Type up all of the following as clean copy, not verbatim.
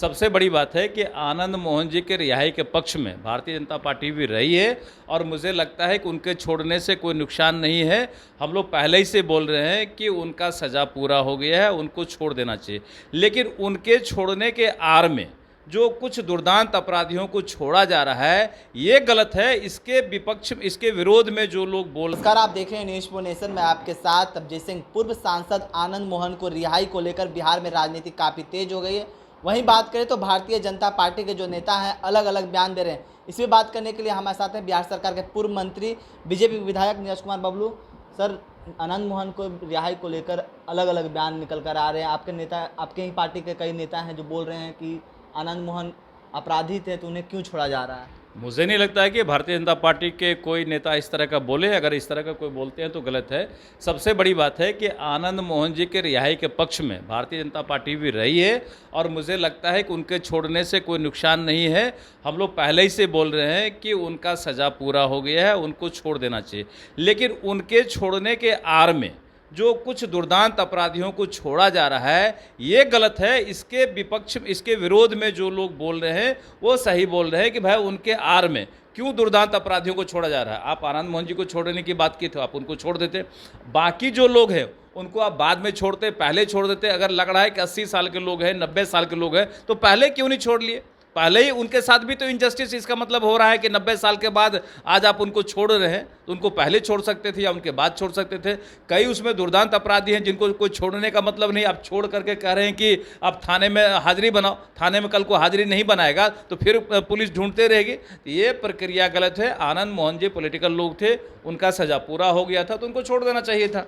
सबसे बड़ी बात है कि आनंद मोहन जी के रिहाई के पक्ष में भारतीय जनता पार्टी भी रही है और मुझे लगता है कि उनके छोड़ने से कोई नुकसान नहीं है। हम लोग पहले ही से बोल रहे हैं कि उनका सज़ा पूरा हो गया है, उनको छोड़ देना चाहिए। लेकिन उनके छोड़ने के आड़ में जो कुछ दुर्दांत अपराधियों को छोड़ा जा रहा है ये गलत है। इसके विपक्ष, इसके विरोध में जो लोग बोल। नमस्कार, आप देख रहे हैं न्यूज़ फॉर नेशन में आपके साथ तबजीत सिंह। पूर्व सांसद आनंद मोहन को रिहाई को लेकर बिहार में राजनीति काफ़ी तेज हो गई है। वहीं बात करें तो भारतीय जनता पार्टी के जो नेता हैं अलग अलग बयान दे रहे हैं। इसी बात करने के लिए हमारे साथ हैं बिहार सरकार के पूर्व मंत्री बीजेपी विधायक नीरज कुमार बबलू। सर, आनंद मोहन को रिहाई को लेकर अलग अलग बयान निकल कर आ रहे हैं। आपके नेता, आपके ही पार्टी के कई नेता हैं जो बोल रहे हैं कि आनंद मोहन अपराधी थे तो उन्हें क्यों छोड़ा जा रहा है। मुझे नहीं लगता है कि भारतीय जनता पार्टी के कोई नेता इस तरह का बोले। अगर इस तरह का कोई बोलते हैं तो गलत है। सबसे बड़ी बात है कि आनंद मोहन जी के रिहाई के पक्ष में भारतीय जनता पार्टी भी रही है और मुझे लगता है कि उनके छोड़ने से कोई नुकसान नहीं है। हम लोग पहले ही से बोल रहे हैं कि उनका सज़ा पूरा हो गया है, उनको छोड़ देना चाहिए। लेकिन उनके छोड़ने के आड़ में जो कुछ दुर्दांत अपराधियों को छोड़ा जा रहा है ये गलत है। इसके विपक्ष, इसके विरोध में जो लोग बोल रहे हैं वो सही बोल रहे हैं कि भाई उनके आड़ में क्यों दुर्दांत अपराधियों को छोड़ा जा रहा है। आप आनंद मोहन जी को छोड़ने की बात की तो आप उनको छोड़ देते, बाकी जो लोग हैं उनको आप बाद में छोड़ते, पहले छोड़ देते। अगर लग रहा है कि 80 साल के लोग हैं, 90 साल के लोग हैं तो पहले क्यों नहीं छोड़ लिए? पहले ही उनके साथ भी तो इनजस्टिस इसका मतलब हो रहा है कि 90 साल के बाद आज आप उनको छोड़ रहे हैं तो उनको पहले छोड़ सकते थे या उनके बाद छोड़ सकते थे। कई उसमें दुर्दांत अपराधी हैं जिनको कोई छोड़ने का मतलब नहीं। आप छोड़ करके कह रहे हैं कि आप थाने में हाजिरी बनाओ, थाने में कल को हाजिरी नहीं बनाएगा तो फिर पुलिस ढूंढते रहेगी। ये प्रक्रिया गलत है। आनंद मोहन जी पॉलिटिकल लोग थे, उनका सजा पूरा हो गया था तो उनको छोड़ देना चाहिए था।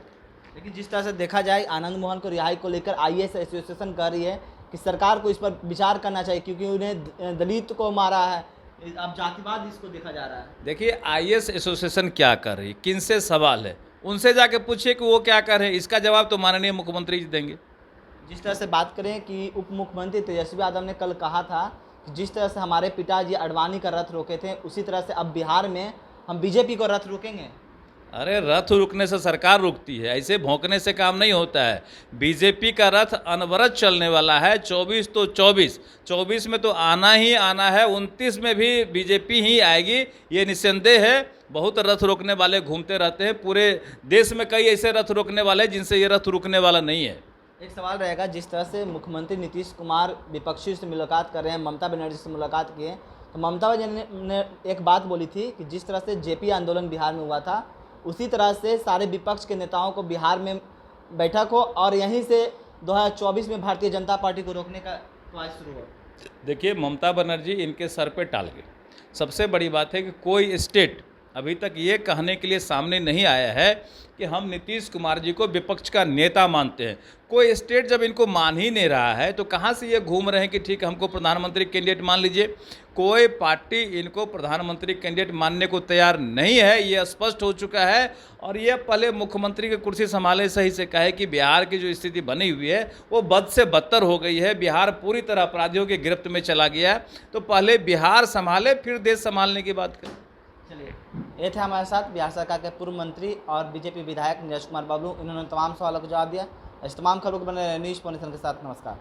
लेकिन जिस तरह से देखा जाए आनंद मोहन को रिहाई को लेकर आईएएस एसोसिएशन कह रही है कि सरकार को इस पर विचार करना चाहिए क्योंकि उन्हें दलित को मारा है। अब जातिवाद इसको देखा जा रहा है। देखिए, आईएएस एसोसिएशन क्या कर रही, किन से सवाल है, उनसे जाके पूछिए कि वो क्या कर रहे हैं। इसका जवाब तो माननीय मुख्यमंत्री जी देंगे। जिस तरह से बात करें कि उप मुख्यमंत्री तेजस्वी यादव ने कल कहा था कि जिस तरह से हमारे पिताजी अडवाणी का रथ रोके थे उसी तरह से अब बिहार में हम बीजेपी को रथ रोकेंगे। अरे रथ रुकने से सरकार रुकती है, ऐसे भौंकने से काम नहीं होता है। बीजेपी का रथ अनवरत चलने वाला है। 24 तो 24 में तो आना ही आना है। 29 में भी बीजेपी ही आएगी, ये निस्संदेह है। बहुत रथ रोकने वाले घूमते रहते हैं पूरे देश में। कई ऐसे रथ रोकने वाले जिनसे ये रथ रुकने वाला नहीं है। एक सवाल रहेगा, जिस तरह से मुख्यमंत्री नीतीश कुमार विपक्षी से मुलाकात कर रहे हैं, ममता बनर्जी से मुलाकात किए, तो ममता बनर्जी ने एक बात बोली थी कि जिस तरह से जेपी आंदोलन बिहार में हुआ था उसी तरह से सारे विपक्ष के नेताओं को बिहार में बैठक हो और यहीं से 2024 में भारतीय जनता पार्टी को रोकने का प्रयास शुरू हो। देखिए, ममता बनर्जी इनके सर पे टाल गई। सबसे बड़ी बात है कि कोई स्टेट अभी तक ये कहने के लिए सामने नहीं आया है कि हम नीतीश कुमार जी को विपक्ष का नेता मानते हैं। कोई स्टेट जब इनको मान ही नहीं रहा है तो कहाँ से ये घूम रहे हैं कि ठीक है हमको प्रधानमंत्री कैंडिडेट मान लीजिए। कोई पार्टी इनको प्रधानमंत्री कैंडिडेट मानने को तैयार नहीं है, ये स्पष्ट हो चुका है। और ये पहले मुख्यमंत्री की कुर्सी संभाले सही से कहे कि बिहार की जो स्थिति बनी हुई है वो बद से बदतर हो गई है। बिहार पूरी तरह अपराधियों की गिरफ्त में चला गया है, तो पहले बिहार संभाले फिर देश संभालने की बात करें। चलिए, ये थे हमारे साथ बिहार सरकार के पूर्व मंत्री और बीजेपी विधायक नीरज कुमार बबलू। इन्होंने तमाम सवालों को जवाब दिया। इस तमाम खबरों को बने न्यूज़ फॉर नेशन के साथ। नमस्कार।